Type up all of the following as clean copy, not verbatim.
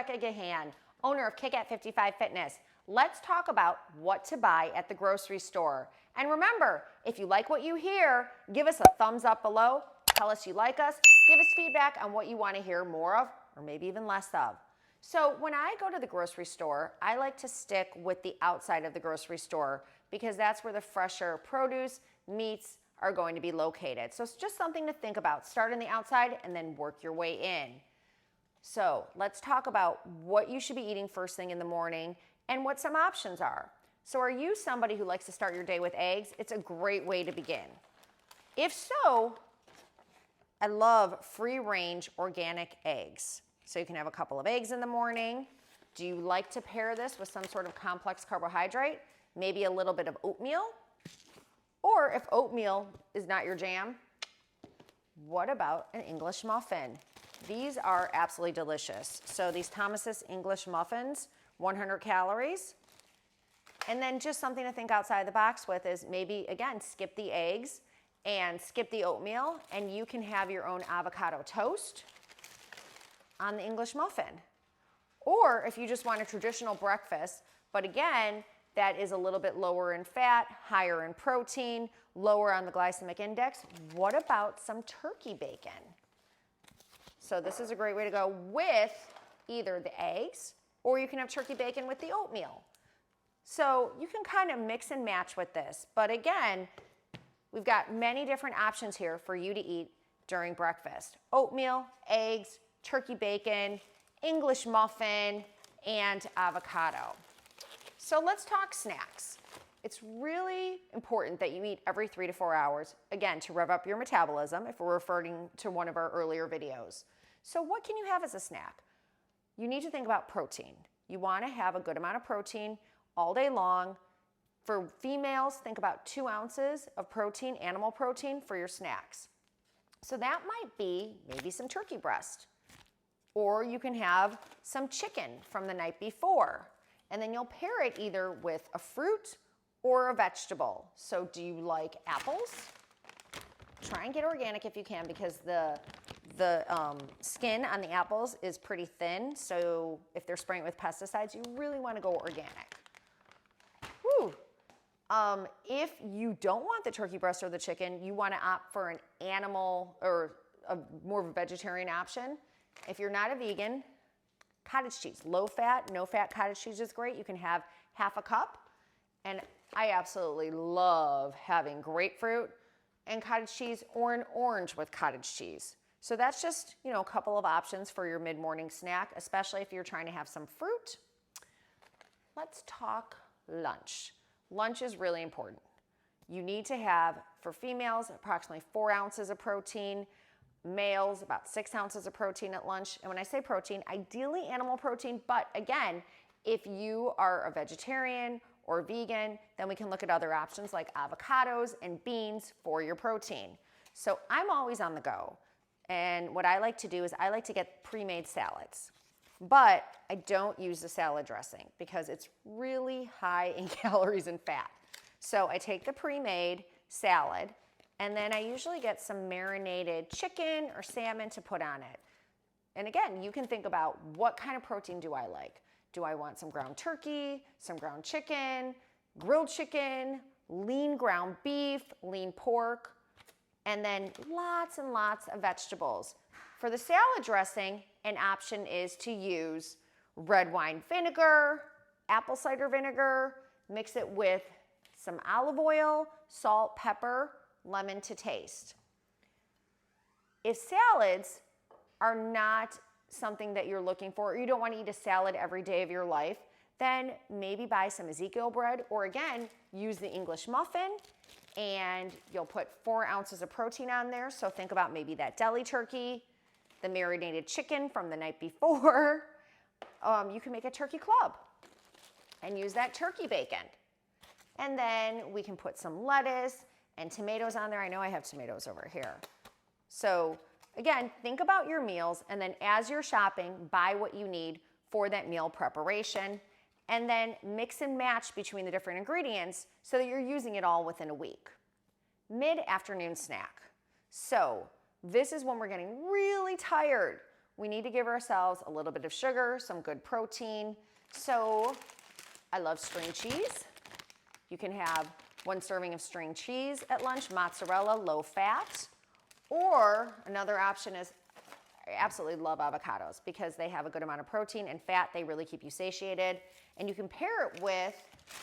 Rebecca Gahan, owner of Kick@55 Fitness. Let's talk about what to buy at the grocery store. And remember, if you like what you hear, give us a thumbs up below. Tell us you like us. Give us feedback on what you want to hear more of, or maybe even less of. So when I go to the grocery store, I like to stick with the outside of the grocery store because that's where the fresher produce, meats are going to be located. So it's just something to think about. Start on the outside and then work your way in. So let's talk about what you should be eating first thing in the morning and what some options are. So are you somebody who likes to start your day with eggs? It's a great way to begin. If so, I love free-range organic eggs. So you can have a couple of eggs in the morning. Do you like to pair this with some sort of complex carbohydrate? Maybe a little bit of oatmeal? Or if oatmeal is not your jam, what about an English muffin? These are absolutely delicious. So these Thomas's English muffins, 100 calories. And then just something to think outside the box with is maybe, again, skip the eggs and skip the oatmeal, and you can have your own avocado toast on the English muffin. Or if you just want a traditional breakfast, but again, that is a little bit lower in fat, higher in protein, lower on the glycemic index, what about some turkey bacon? So this is a great way to go with either the eggs, or you can have turkey bacon with the oatmeal. So you can kind of mix and match with this. But again, we've got many different options here for you to eat during breakfast. Oatmeal, eggs, turkey bacon, English muffin, and avocado. So let's talk snacks. It's really important that you eat every 3 to 4 hours, again, to rev up your metabolism, if we're referring to one of our earlier videos. So what can you have as a snack? You need to think about protein. You want to have a good amount of protein all day long. For females, think about 2 ounces of protein, animal protein, for your snacks. So that might be maybe some turkey breast. Or you can have some chicken from the night before. And then you'll pair it either with a fruit or a vegetable. So do you like apples? Try and get organic if you can, because the skin on the apples is pretty thin. So if they're spraying it with pesticides, you really want to go organic. Whew. If you don't want the turkey breast or the chicken, you want to opt for an animal or more of a vegetarian option. If you're not a vegan, cottage cheese, low fat, no fat cottage cheese is great. You can have half a cup. And I absolutely love having grapefruit and cottage cheese, or an orange with cottage cheese. So that's just, a couple of options for your mid-morning snack, especially if you're trying to have some fruit. Let's talk lunch. Lunch is really important. You need to have, for females, approximately 4 ounces of protein. Males, about 6 ounces of protein at lunch. And when I say protein, ideally animal protein, but again, if you are a vegetarian or vegan, then we can look at other options like avocados and beans for your protein. So I'm always on the go. And what I like to do is I like to get pre-made salads. But I don't use the salad dressing because it's really high in calories and fat. So I take the pre-made salad, and then I usually get some marinated chicken or salmon to put on it. And again, you can think about, what kind of protein do I like? Do I want some ground turkey, some ground chicken, grilled chicken, lean ground beef, lean pork, and then lots and lots of vegetables. For the salad dressing, an option is to use red wine vinegar, apple cider vinegar, mix it with some olive oil, salt, pepper, lemon to taste. If salads are not something that you're looking for, or you don't want to eat a salad every day of your life, then maybe buy some Ezekiel bread, or again, use the English muffin, and you'll put 4 ounces of protein on there. So think about maybe that deli turkey, the marinated chicken from the night before. You can make a turkey club and use that turkey bacon. And then we can put some lettuce and tomatoes on there. I know I have tomatoes over here. So again, think about your meals, and then as you're shopping, buy what you need for that meal preparation, and then mix and match between the different ingredients so that you're using it all within a week. Mid-afternoon snack. So this is when we're getting really tired. we need to give ourselves a little bit of sugar, some good protein. So I love string cheese. You can have 1 serving of string cheese at lunch, mozzarella, low fat. Or another option is, I absolutely love avocados because they have a good amount of protein and fat. They really keep you satiated. And you can pair it with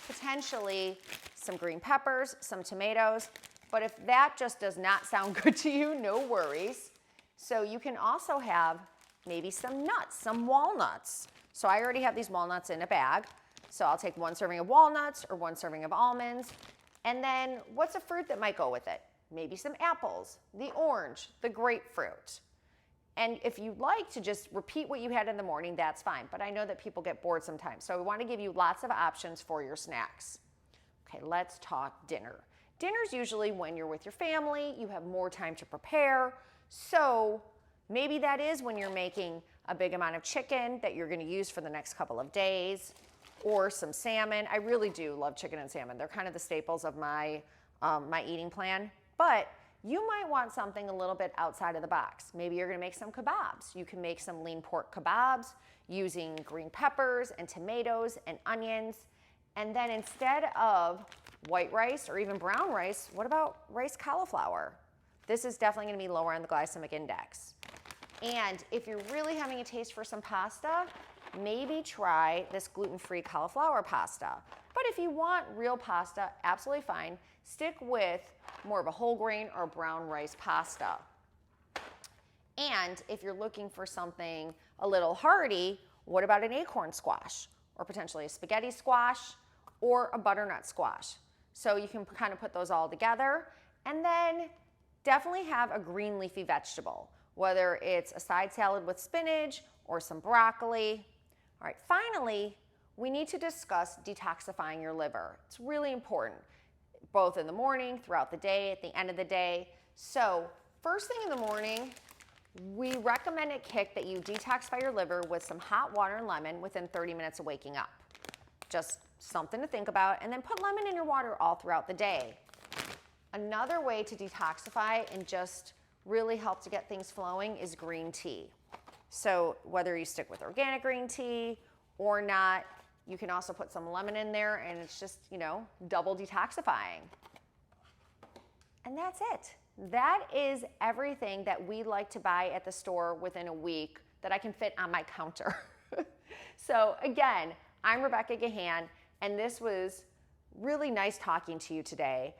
potentially some green peppers, some tomatoes. But if that just does not sound good to you, no worries. So you can also have maybe some nuts, some walnuts. So I already have these walnuts in a bag. So I'll take 1 serving of walnuts or 1 serving of almonds. And then what's a fruit that might go with it? Maybe some apples, the orange, the grapefruit. And if you'd like to just repeat what you had in the morning, that's fine. But I know that people get bored sometimes. So we want to give you lots of options for your snacks. Okay, let's talk dinner. Dinner's usually when you're with your family, you have more time to prepare. So maybe that is when you're making a big amount of chicken that you're going to use for the next couple of days, or some salmon. I really do love chicken and salmon. They're kind of the staples of my eating plan. But you might want something a little bit outside of the box. Maybe you're going to make some kebabs. You can make some lean pork kebabs using green peppers and tomatoes and onions. And then instead of white rice or even brown rice, what about rice cauliflower? This is definitely going to be lower on the glycemic index. And if you're really having a taste for some pasta, maybe try this gluten-free cauliflower pasta. But if you want real pasta, absolutely fine. Stick with more of a whole grain or brown rice pasta. And if you're looking for something a little hearty, what about an acorn squash? Or potentially a spaghetti squash or a butternut squash. So you can kind of put those all together. And then definitely have a green leafy vegetable, whether it's a side salad with spinach or some broccoli. All right, finally, we need to discuss detoxifying your liver. It's really important, both in the morning, throughout the day, at the end of the day. So first thing in the morning, we recommend at Kick that you detoxify your liver with some hot water and lemon within 30 minutes of waking up. Just something to think about. And then put lemon in your water all throughout the day. Another way to detoxify and just really help to get things flowing is green tea. So whether you stick with organic green tea or not, you can also put some lemon in there and it's just, double detoxifying. And that's it. That is everything that we like to buy at the store within a week that I can fit on my counter. So again, I'm Rebecca Gahan, and this was really nice talking to you today.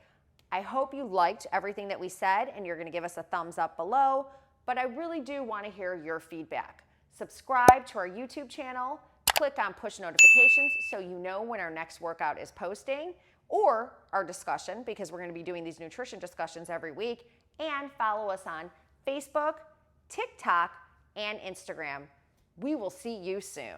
I hope you liked everything that we said and you're going to give us a thumbs up below, but I really do want to hear your feedback. Subscribe to our YouTube channel, click on push notifications so you know when our next workout is posting, or our discussion, because we're going to be doing these nutrition discussions every week, and follow us on Facebook, TikTok, and Instagram. We will see you soon.